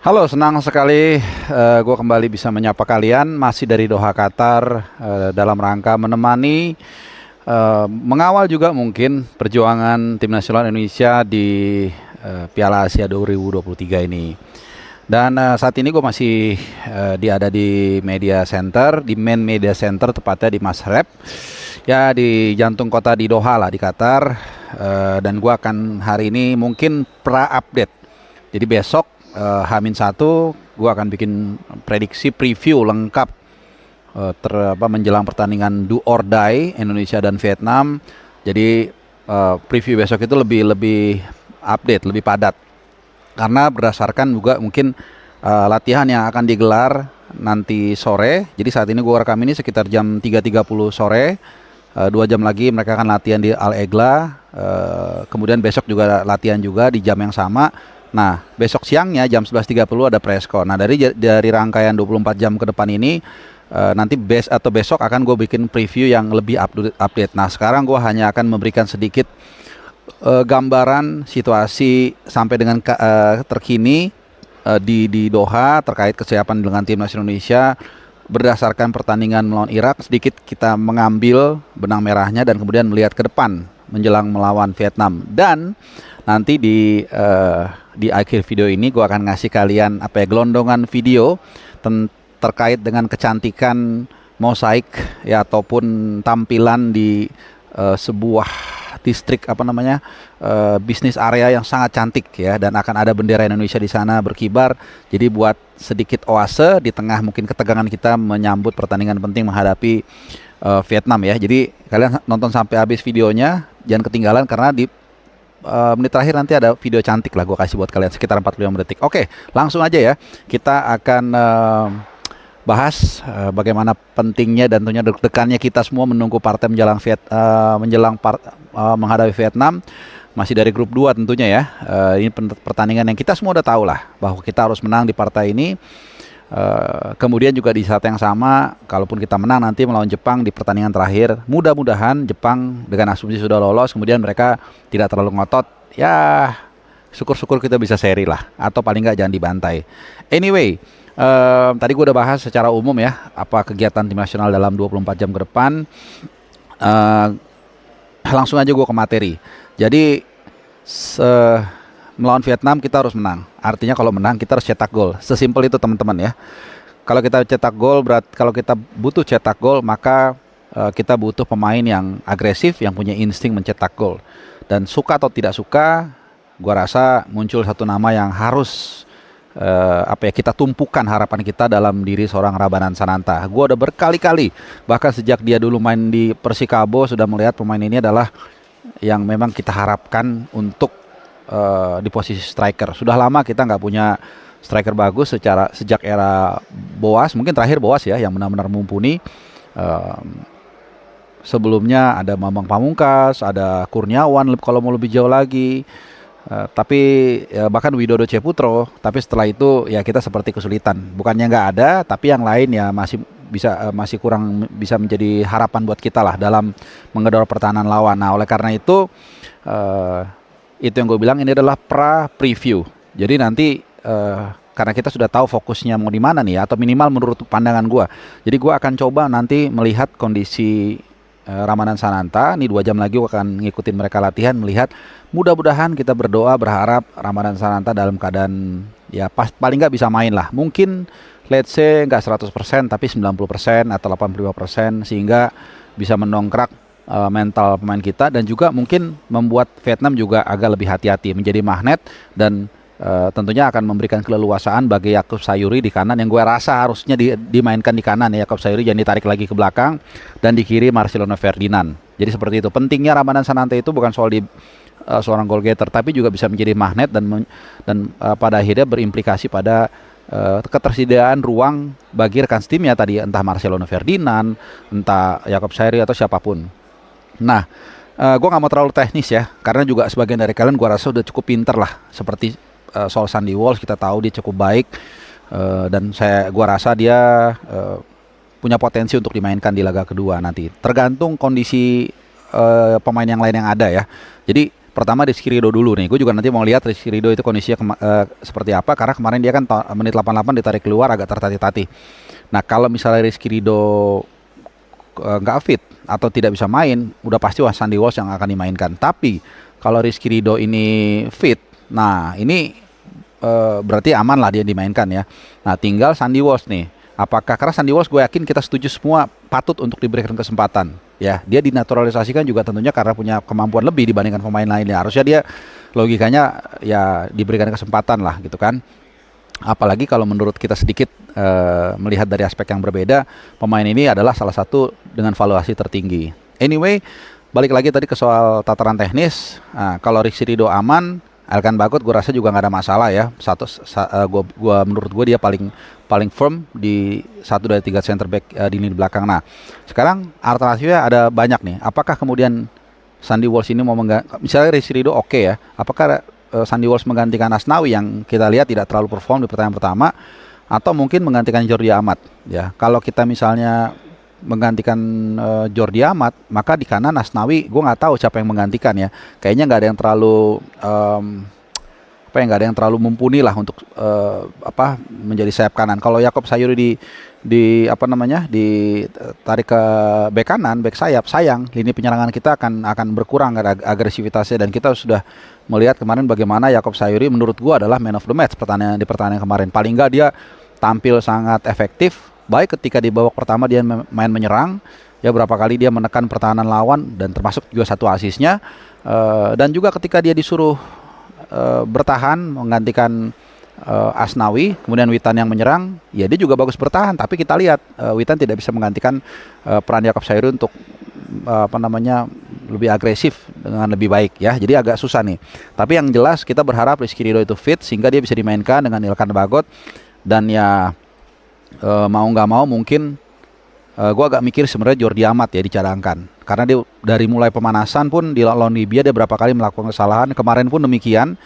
Halo, senang sekali gue kembali bisa menyapa kalian masih dari Doha, Qatar, dalam rangka menemani mengawal juga mungkin perjuangan tim nasional Indonesia di Piala Asia 2023 ini. Dan saat ini gue masih ada di media center, di main media center tepatnya di Masrep, ya di jantung kota di Doha lah di Qatar. Dan gue akan hari ini mungkin pra update. Jadi besok H-1 gue akan bikin prediksi preview lengkap menjelang pertandingan do or die Indonesia dan Vietnam. Jadi preview besok itu lebih update, lebih padat. Karena berdasarkan juga mungkin latihan yang akan digelar nanti sore. Jadi saat ini gue rekam ini sekitar jam 3.30 sore. 2 jam lagi mereka akan latihan di Al Egla. Kemudian besok juga latihan juga di jam yang sama. Nah, besok siangnya jam 11.30 ada preskon. Nah, dari rangkaian 24 jam ke depan ini nanti besok akan gue bikin preview yang lebih update. Nah, sekarang gue hanya akan memberikan sedikit gambaran situasi sampai dengan terkini di Doha terkait kesiapan dengan timnas Indonesia berdasarkan pertandingan melawan Irak. Sedikit kita mengambil benang merahnya dan kemudian melihat ke depan menjelang melawan Vietnam. Dan nanti di akhir video ini gue akan ngasih kalian gelondongan video terkait dengan kecantikan mosaik ya ataupun tampilan di sebuah distrik bisnis area yang sangat cantik ya, dan akan ada bendera Indonesia di sana berkibar. Jadi buat sedikit oase di tengah mungkin ketegangan kita menyambut pertandingan penting menghadapi Vietnam ya. Jadi kalian nonton sampai habis videonya, jangan ketinggalan karena di menit terakhir nanti ada video cantik lah gue kasih buat kalian sekitar 45 detik. Oke, langsung aja ya. Kita akan bahas bagaimana pentingnya dan tentunya deg-degannya kita semua menunggu partai menghadapi Vietnam. Masih dari grup 2 tentunya ya. Ini pertandingan yang kita semua udah tahu lah bahwa kita harus menang di partai ini. Kemudian juga di saat yang sama, kalaupun kita menang nanti melawan Jepang di pertandingan terakhir, mudah-mudahan Jepang dengan asumsi sudah lolos, kemudian mereka tidak terlalu ngotot, ya syukur-syukur kita bisa seri lah, atau paling nggak jangan dibantai. Anyway, tadi gue udah bahas secara umum ya apa kegiatan tim nasional dalam 24 jam ke depan. Langsung aja gue ke materi. Jadi melawan Vietnam kita harus menang. Artinya kalau menang kita harus cetak gol. Sesimpel itu teman-teman ya. Kalau kita cetak gol kalau kita butuh cetak gol, maka kita butuh pemain yang agresif, yang punya insting mencetak gol. Dan suka atau tidak suka, gua rasa muncul satu nama yang harus kita tumpukan harapan kita dalam diri seorang Rabanan Sananta. Gua udah berkali-kali, bahkan sejak dia dulu main di Persikabo sudah melihat pemain ini adalah yang memang kita harapkan untuk di posisi striker. Sudah lama kita nggak punya striker bagus sejak era Boas, mungkin terakhir Boas ya yang benar-benar mumpuni. Sebelumnya ada Bambang Pamungkas, ada Kurniawan kalau mau lebih jauh lagi, tapi bahkan Widodo Ceputro. Tapi setelah itu ya kita seperti kesulitan. Bukannya nggak ada, tapi yang lain ya masih kurang bisa menjadi harapan buat kita lah dalam menggedor pertahanan lawan. Nah, oleh karena itu yang gue bilang ini adalah preview. Jadi nanti karena kita sudah tahu fokusnya mau di mana nih, atau minimal menurut pandangan gue. Jadi gue akan coba nanti melihat kondisi Ramadan Sananta. Ini 2 jam lagi gue akan ngikutin mereka latihan, melihat mudah-mudahan kita berdoa berharap Ramadan Sananta dalam keadaan ya paling nggak bisa main lah. Mungkin let's say nggak 100% tapi 90% atau 85%, sehingga bisa mendongkrak mental pemain kita dan juga mungkin membuat Vietnam juga agak lebih hati-hati, menjadi magnet dan tentunya akan memberikan keleluasaan bagi Yakub Sayuri di kanan, yang gue rasa harusnya dimainkan di kanan ya. Yakub Sayuri jangan ditarik lagi ke belakang, dan di kiri Marcelino Ferdinand. Jadi seperti itu. Pentingnya Ramadan Sananta itu bukan soal seorang goal getter, tapi juga bisa menjadi magnet dan pada akhirnya berimplikasi pada ketersediaan ruang bagi rekan timnya tadi, entah Marcelino Ferdinand, entah Yakub Sayuri atau siapapun. Nah, gue gak mau terlalu teknis ya, karena juga sebagian dari kalian gue rasa udah cukup pinter lah. Seperti soal Sandy Walsh, kita tahu dia cukup baik, dan gue rasa dia punya potensi untuk dimainkan di laga kedua nanti. Tergantung kondisi pemain yang lain yang ada ya. Jadi Pertama Rizky Ridho dulu nih. Gue juga nanti mau lihat Rizky Ridho itu kondisinya seperti apa, karena kemarin dia kan menit 88 ditarik keluar agak tertatih-tatih. Nah, kalau misalnya Rizky Ridho nggak fit atau tidak bisa main, udah pasti Sandy Walsh yang akan dimainkan. Tapi kalau Rizky Ridho ini fit, nah ini berarti aman lah dia dimainkan ya. Nah, tinggal Sandy Walsh nih. Apakah, karena Sandy Walsh gue yakin kita setuju semua patut untuk diberikan kesempatan ya. Dia dinaturalisasikan juga tentunya karena punya kemampuan lebih dibandingkan pemain lainnya. Harusnya dia logikanya ya diberikan kesempatan lah gitu kan. Apalagi kalau menurut kita sedikit melihat dari aspek yang berbeda, pemain ini adalah salah satu dengan valuasi tertinggi. Anyway, balik lagi tadi ke soal tataran teknis. Nah, kalau Rizky Ridho aman, Elkan Bagot gue rasa juga nggak ada masalah ya. Menurut gue dia paling firm di satu dari 3 center back di lini belakang. Nah, sekarang alternatifnya ada banyak nih. Apakah kemudian Sandy Walsh ini mau misalnya Rizky Ridho oke ya? Apakah Sandy Walsh menggantikan Asnawi yang kita lihat tidak terlalu perform di pertandingan pertama, atau mungkin menggantikan Jordi Amat ya? Kalau kita misalnya menggantikan Jordi Amat, maka di kanan Asnawi gue nggak tahu siapa yang menggantikan ya. Kayaknya nggak ada yang terlalu nggak ada yang terlalu mumpuni lah untuk menjadi sayap kanan. Kalau Yakob Sayuri ditarik ke bek kanan, bek sayap, sayang lini penyerangan kita akan berkurang agresivitasnya, dan kita sudah melihat kemarin bagaimana Yakob Sayuri menurut gua adalah man of the match di pertandingan kemarin. Paling nggak dia tampil sangat efektif, baik ketika di babak pertama dia main menyerang ya, berapa kali dia menekan pertahanan lawan dan termasuk juga 1 asisnya, dan juga ketika dia disuruh bertahan menggantikan Asnawi, kemudian Witan yang menyerang, ya dia juga bagus bertahan. Tapi kita lihat Witan tidak bisa menggantikan peran Yakob Sayuri untuk lebih agresif dengan lebih baik ya. Jadi agak susah nih. Tapi yang jelas kita berharap Rizky Ridho itu fit sehingga dia bisa dimainkan dengan Elkan Bagot. Dan ya mau nggak mau mungkin gue agak mikir sebenarnya Jordi Amat ya dicadangkan, karena dia dari mulai pemanasan pun di lawan Libya dia berapa kali melakukan kesalahan. Kemarin pun demikian.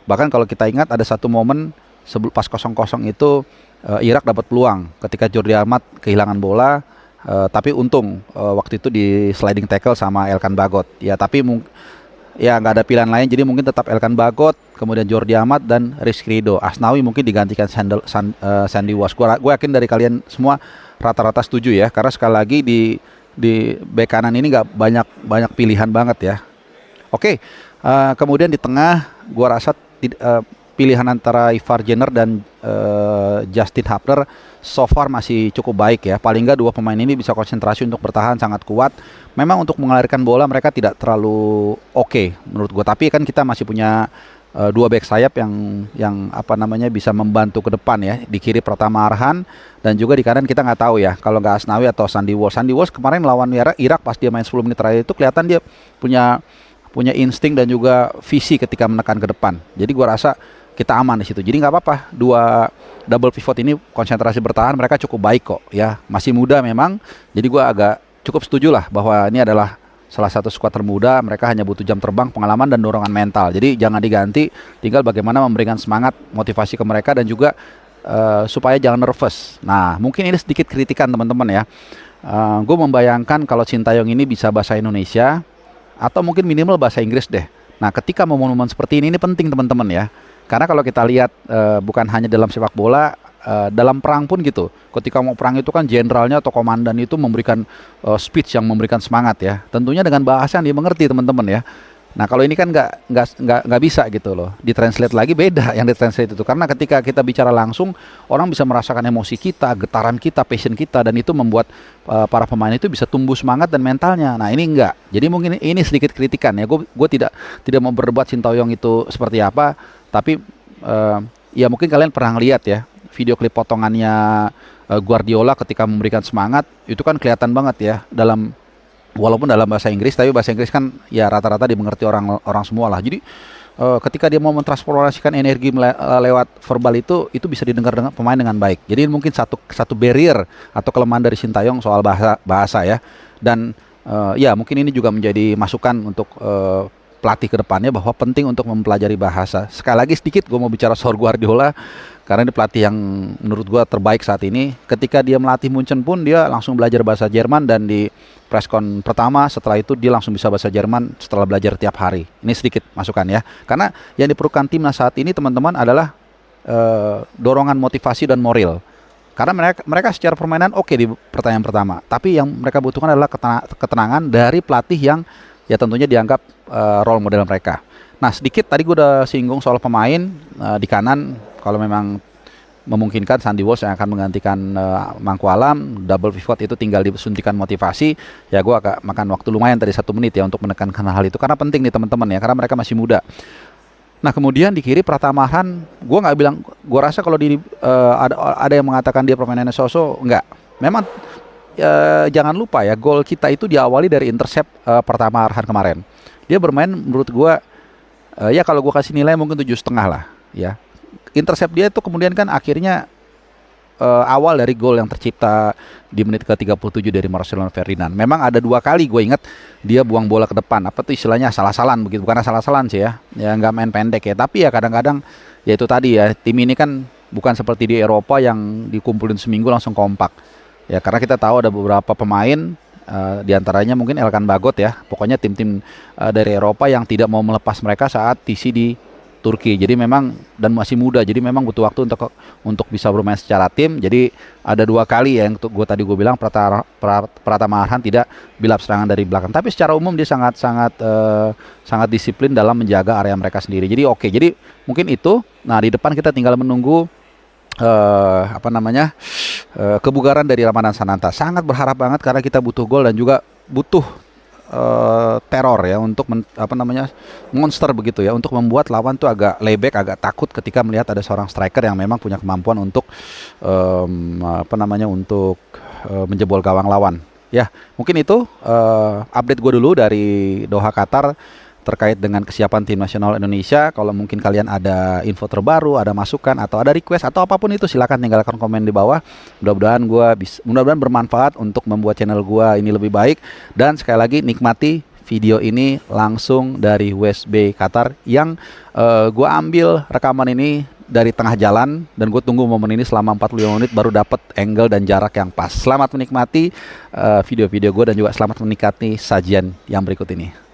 Bahkan kalau kita ingat ada satu momen pas 0-0 itu Irak dapat peluang ketika Jordi Amat kehilangan bola, tapi untung waktu itu di sliding tackle sama Elkan Bagot ya. Tapi ya nggak ada pilihan lain, jadi mungkin tetap Elkan Bagot, kemudian Jordi Amat dan Rizky Ridho. Asnawi mungkin digantikan Sandy Walsh. Gue yakin dari kalian semua rata-rata setuju ya, karena sekali lagi di bek kanan ini nggak banyak pilihan banget ya. Oke, kemudian di tengah gue rasa pilihan antara Ivar Jenner dan Justin Hubner so far masih cukup baik ya. Paling nggak 2 pemain ini bisa konsentrasi untuk bertahan sangat kuat. Memang untuk mengalirkan bola mereka tidak terlalu oke menurut gue, tapi kan kita masih punya 2 back sayap yang bisa membantu ke depan ya. Di kiri pertama Arhan, dan juga di kanan kita nggak tahu ya kalau nggak Asnawi atau Sandy Walsh. Sandy Walsh kemarin lawan Irak pas dia main 10 menit terakhir itu kelihatan dia punya insting dan juga visi ketika menekan ke depan. Jadi gua rasa kita aman di situ. Jadi nggak apa-apa 2 double pivot ini konsentrasi bertahan mereka cukup baik kok ya. Masih muda memang. Jadi gua agak cukup setuju lah bahwa ini adalah salah satu skuad termuda. Mereka hanya butuh jam terbang, pengalaman dan dorongan mental. Jadi jangan diganti, tinggal bagaimana memberikan semangat, motivasi ke mereka, dan juga supaya jangan nervous. Nah, mungkin ini sedikit kritikan teman-teman ya. Gue membayangkan kalau Sintayong ini bisa bahasa Indonesia atau mungkin minimal bahasa Inggris deh. Nah, ketika momen-momen seperti ini penting teman-teman ya. Karena kalau kita lihat bukan hanya dalam sepak bola, dalam perang pun gitu. Ketika mau perang itu kan jenderalnya atau komandan itu memberikan speech yang memberikan semangat ya. Tentunya dengan bahasa yang dimengerti teman-teman ya. Nah, kalau ini kan nggak bisa gitu loh. Ditranslate lagi beda yang ditranslate itu. Karena ketika kita bicara langsung, orang bisa merasakan emosi kita, getaran kita, passion kita, dan itu membuat para pemain itu bisa tumbuh semangat dan mentalnya. Nah, ini enggak. Jadi mungkin ini sedikit kritikan ya. Gue tidak mau berdebat Sintayong itu seperti apa, tapi ya mungkin kalian pernah lihat ya video klip potongannya Guardiola ketika memberikan semangat, itu kan kelihatan banget ya walaupun dalam bahasa Inggris, tapi bahasa Inggris kan ya rata-rata dimengerti orang semua lah. Jadi ketika dia mau mentransformasikan energi lewat verbal itu bisa didengar dengan pemain dengan baik. Jadi mungkin satu barrier atau kelemahan dari Sintayong soal bahasa ya. Dan ya mungkin ini juga menjadi masukan untuk pelatih ke depannya bahwa penting untuk mempelajari bahasa. Sekali lagi sedikit gue mau bicara soal Guardiola karena ini pelatih yang menurut gue terbaik saat ini. Ketika dia melatih Munchen pun dia langsung belajar bahasa Jerman, dan di preskon pertama setelah itu dia langsung bisa bahasa Jerman setelah belajar tiap hari. Ini sedikit masukan ya. Karena yang diperlukan timnas saat ini teman-teman adalah dorongan motivasi dan moral. Karena mereka secara permainan oke di pertandingan pertama, tapi yang mereka butuhkan adalah ketenangan dari pelatih yang ya tentunya dianggap role model mereka. Nah sedikit tadi gue udah singgung soal pemain di kanan, kalau memang memungkinkan Sandy Walsh yang akan menggantikan Mangku Alam, double pivot itu tinggal disuntikan motivasi. Ya gue agak makan waktu lumayan tadi 1 menit ya untuk menekankan hal itu karena penting nih teman-teman ya, karena mereka masih muda. Nah kemudian di kiri Pratama Arhan, gue nggak bilang, gue rasa kalau ada yang mengatakan dia permainannya so-so, enggak. Memang jangan lupa ya, gol kita itu diawali dari intercept Pratama Arhan kemarin. Dia bermain menurut gue ya kalau gue kasih nilai mungkin 7,5 lah ya. Intercept dia itu kemudian kan akhirnya awal dari gol yang tercipta di menit ke-37 dari Marcelino Ferdinand. Memang ada 2 kali gue ingat dia buang bola ke depan, apa tuh istilahnya, salah-salan begitu, bukan salah-salan sih ya nggak main pendek ya, tapi ya kadang-kadang ya itu tadi ya, tim ini kan bukan seperti di Eropa yang dikumpulin seminggu langsung kompak ya, karena kita tahu ada beberapa pemain diantaranya mungkin Elkan Bagot ya, pokoknya tim-tim dari Eropa yang tidak mau melepas mereka saat TC di Turki. Jadi memang, dan masih muda, jadi memang butuh waktu untuk bisa bermain secara tim. Jadi ada 2 kali ya yang gue bilang Pratama Arhan tidak bilap serangan dari belakang, tapi secara umum dia sangat disiplin dalam menjaga area mereka sendiri. Jadi oke, jadi mungkin itu. Nah di depan kita tinggal menunggu kebugaran dari Ramadhan Sananta. Sangat berharap banget karena kita butuh gol dan juga butuh teror ya untuk monster begitu ya, untuk membuat lawan tuh agak layback, agak takut ketika melihat ada seorang striker yang memang punya kemampuan untuk menjebol gawang lawan. Ya mungkin itu update gue dulu dari Doha Qatar terkait dengan kesiapan tim nasional Indonesia. Kalau mungkin kalian ada info terbaru, ada masukan atau ada request atau apapun itu, silakan tinggalkan komen di bawah. Mudah-mudahan bermanfaat untuk membuat channel gua ini lebih baik. Dan sekali lagi nikmati video ini langsung dari WSB Qatar yang gua ambil rekaman ini dari tengah jalan, dan gue tunggu momen ini selama 45 menit baru dapat angle dan jarak yang pas. Selamat menikmati video-video gue dan juga selamat menikmati sajian yang berikut ini.